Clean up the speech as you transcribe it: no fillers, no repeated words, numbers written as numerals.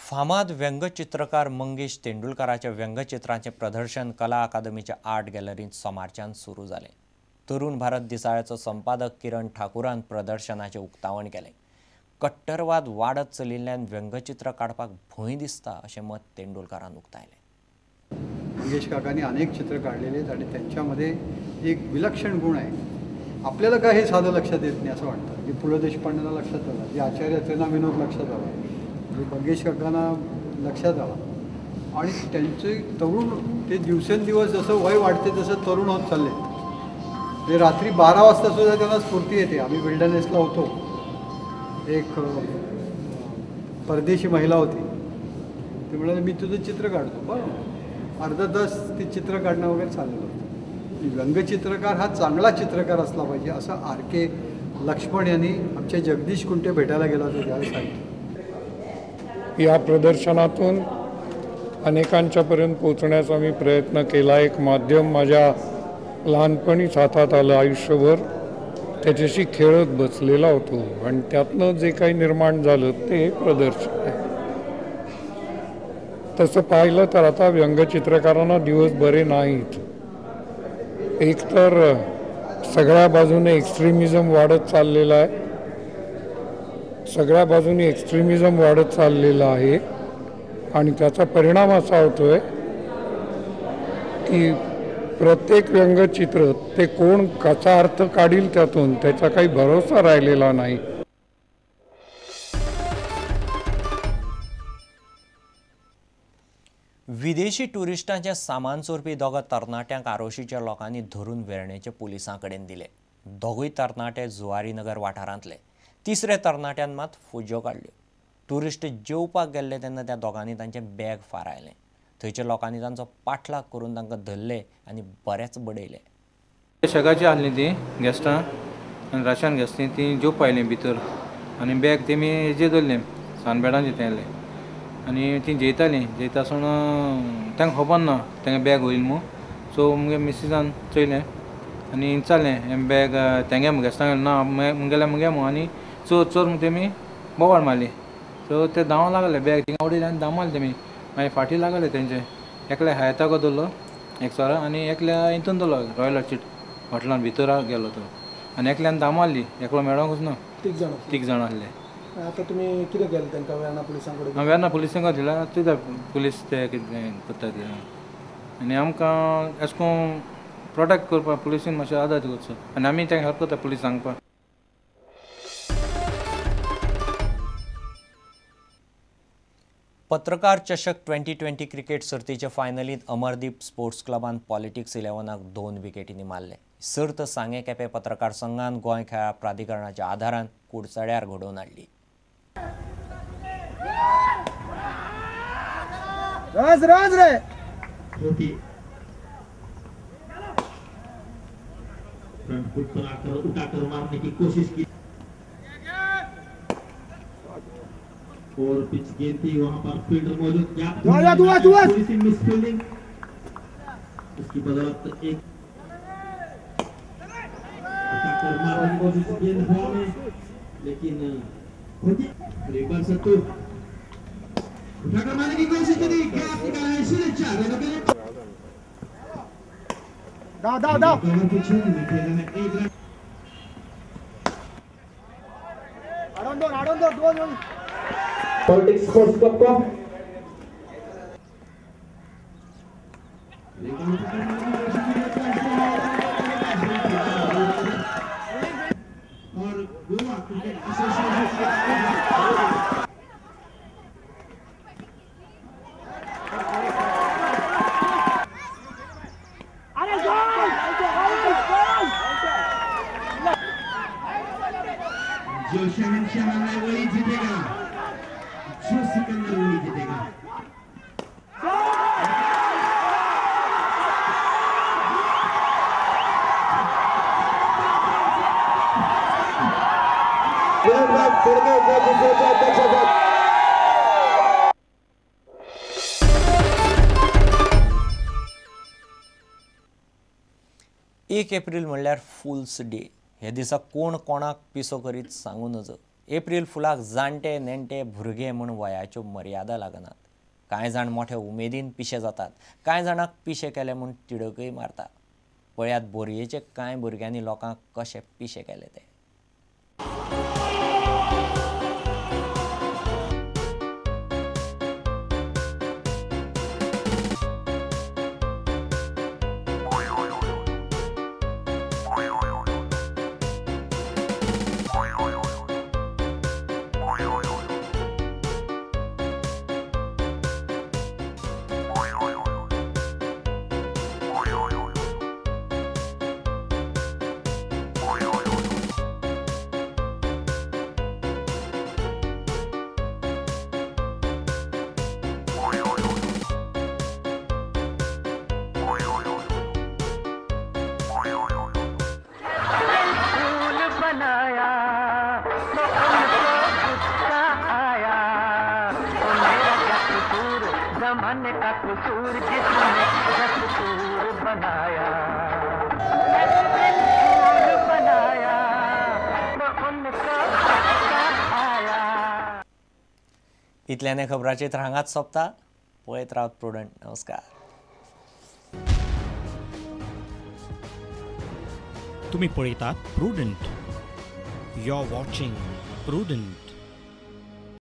फामाद व्यंगचित्रकार मंगेश तेंडुलकराच्या व्यंगचित्रांचे प्रदर्शन कला अकादमीच्या आर्ट गॅलरीत सोमारच्यान सुरू झाले। तरुण भारत दिसाळ्याचो संपादक किरण ठाकुरान प्रदर्शनाचे उक्तावण केले। कट्टरवाद वाडत चलिल्ल्यान व्यंगचित्र काडपाक भंय दिसता अशें मत तेंडुलकरान उक्तायलें। मंगेश काकांनी अनेक चित्र काढलेले आहेत आणि त्यांच्यामध्ये एक विलक्षण गुण आहे। आपल्याला काय हे साधं लक्षात येत नाही असं वाटतं। पु ल देशपांडेंना लक्षात आलं, जे आचार्य अचेना विनोद लक्षात आला, मंगेश काकांना लक्षात आला आणि त्यांचे तरुण ते दिवसेंदिवस जसं वय वाढते तसं तरुण होत चालले। ते रात्री 12 वाजता सुद्धा त्यांना स्फूर्ती येते। आम्ही विल्डरनेसला होतो, एक परदेशी महिला होती, ती म्हणाली मी तुझं चित्र काढतो। बरं, अर्धा तास ते चित्र काढणं वगैरे चाललेलं होतं। व्यंगचित्रकार हा चांगला चित्रकार असला पाहिजे असं R.K. लक्ष्मण यांनी आमच्या जगदीश कुंटे भेटायला गेला होता त्यावेळी सांगितलं। या प्रदर्शनातून अनेकांच्यापर्यंत पोहोचण्याचा मी प्रयत्न केला। एक माध्यम माझ्या लहानपणीच हातात आलं, आयुष्यभर त्याच्याशी खेळत बसलेला होतो आणि त्यातनं जे काही निर्माण झालं ते प्रदर्शन आहे। तसं पाहिलं तर आता व्यंगचित्रकारांना दिवस बरे नाहीत। एकतर सगळ्या बाजूने एक्स्ट्रीमिझम वाढत चाललेला आहे, सगळ्या बाजूने एक्स्ट्रीमिझम वाढत चाललेला आहे आणि त्याचा परिणाम असा होतोय की प्रत्येक व्यंगचित्र ते कोण कसा अर्थ काढील त्यातून त्याचा काही भरोसा राहिलेला नाही। विदेशी टुरिस्टांचे सामान चोरपी दोगा तरणाट्यांक आरोशीच्या लोकांनी धरून वेर्णेचे पुलिसांकडेन दिले। दोगूय तरणाटे जुवारीनगर वाठारांतले। तिसरे तरणाट्यान मात फुज्यो काडल्यो। टुरिस्ट जेवपाक गेल्ले तेन्ना त्या दोगांनी तांचे बॅग फारायलें। थंयच्या लोकांनी तांचो पाठलाग करून तांकां धरले आनी बरेच बडयले। शेगाची आहली ती गेस्टां आनी राशन गेस्टी ती जेवप आयलीं भितर आनी बॅग तेमी हेजेर दवरलें, सानबेडांचेर तेले आनी ती जेयतालीं। जेयतासतना तांकां खबर ना तेंगे बॅग वयल म्हूण। सो मुगे मिसिसान चयलें आनी विचारलें हें बॅग तेंगे गेस्टांक ना मुगेल्या मुगे म्हूण आनी चोर चोर म्हूण तेमी बोवाळ मारली। सो ते धांवूंक लागले, बॅग थिंगा उडयलें आनी धांवले तेमी। मागीर फाटीं लागले तेंचे। एकल्या हायताको दवरलो एक सोरो आनी एकल्या हितून दवरलो रॉयल ऑर्चिड हॉटेलान भितर गेलो तो आनी एकल्यान धांवली। एकलो मेळोंकूच ना। तीग जाण आहले। आता तुमी कितें केलें तांकां वेर्णा पुलिसां कडेन? हांव वेर्णा पुलिसांक दिला, ते पुलीस ते कितें करता ते आनी आमकां अशें करून प्रोटेक्ट करपाक पुलिसीन मातशें आदार करचो आनी आमी तांकां हेल्प करता पुलीस सांगपाक। पत्रकार चषक 2020 क्रिकेट सर्तीच्या फायनलींत अमरदीप स्पोर्ट्स क्लबान पॉलिटिक्स 11 2 विकेटींनी मारले। सर्त सांगे केपें पत्रकार संघान गोंय खेळा प्राधिकरणाच्या आदारान कुडचड्यार घडोवन हाडली। राज राज रे फ्रंट फुट पर आकर उठाकर मारने की कोशिश की और पिच गेंद थी, वहां पर फील्डर मौजूद क्या मिस फील्डिंग, उसकी बदौलत एक उठाकर मारने की कोशिश गेंद हुआ में, लेकिन रिवर सत्तू उठाकर मारने की कोशिश की, गैप निकाला है सुरेश चार दाव पीछे खेलने में एक रन आडोन दो पॉलिटिक्स स्पोर्ट्स क्लब को और गोवा क्रिकेट एसोसिएशन जो शहंशाह है वही जीतेगा, जो सिकंदर वही जीतेगा। एक एप्रिल म्हणल्यार फुल्स डे। हे दिसा कोण कोणाक पिसो करीत सांगू नज। एप्रील फुलाक जाणटे नेणटे भुरगे म्हूण वयाच्यो मर्यादा लागनात. कांय जाण मोठ्या उमेदीन पिशे जातात, कांय जाणांक पिशे केले म्हूण तिडकय मारता. पळयात बोरयेचे कांय भुरग्यांनी लोकांक कशे पिशे केले ते. जमाने का कसूर जिसने दस्तूर बनाया तो उनको आया. इतल्याने खबरांची हांगाच सोंपता. पळयत रावत प्रुडंट. नमस्कार. तुम्ही पळयतात Prudent. You are watching prudent.